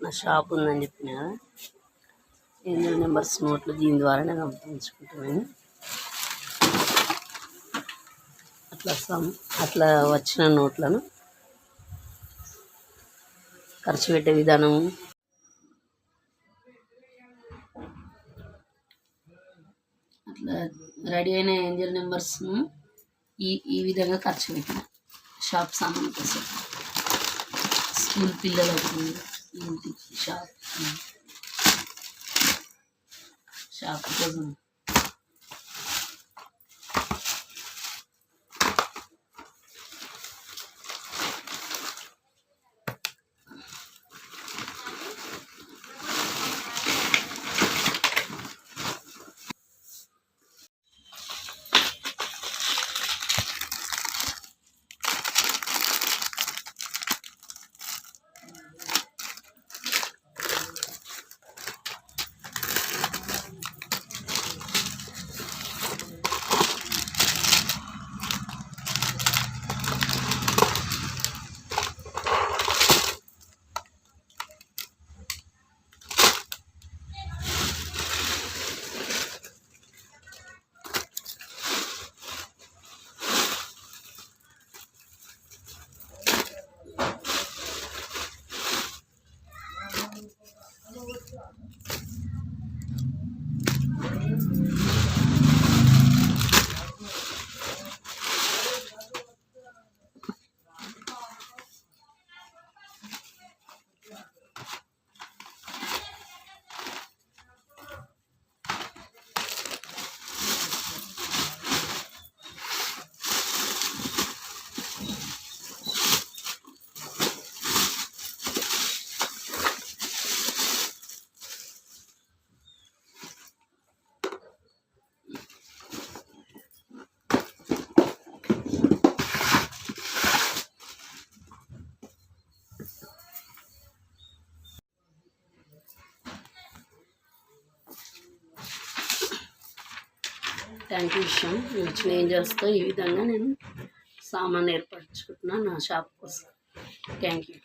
నా షాప్ ఉందని చెప్పిన కదా, ఏంజల్ నెంబర్స్ నోట్లు దీని ద్వారానే పంపించుకుంటున్నాను. అట్లా వచ్చిన నోట్లను ఖర్చు పెట్టే విధానం అట్లా రెడీ అయిన ఏంజల్ నెంబర్స్ను ఈ విధంగా ఖర్చు పెట్టిన షాప్ సామాన్ కోసం. స్కూల్ పిల్లలకు ఇంటికి షాప్ కోసం ట్యాంక్ విషయం వచ్చిన ఏంజల్స్తో ఈ విధంగా నేను సామాన్ ఏర్పరచుకుంటున్నాను నా షాప్ కోసం. Thank you.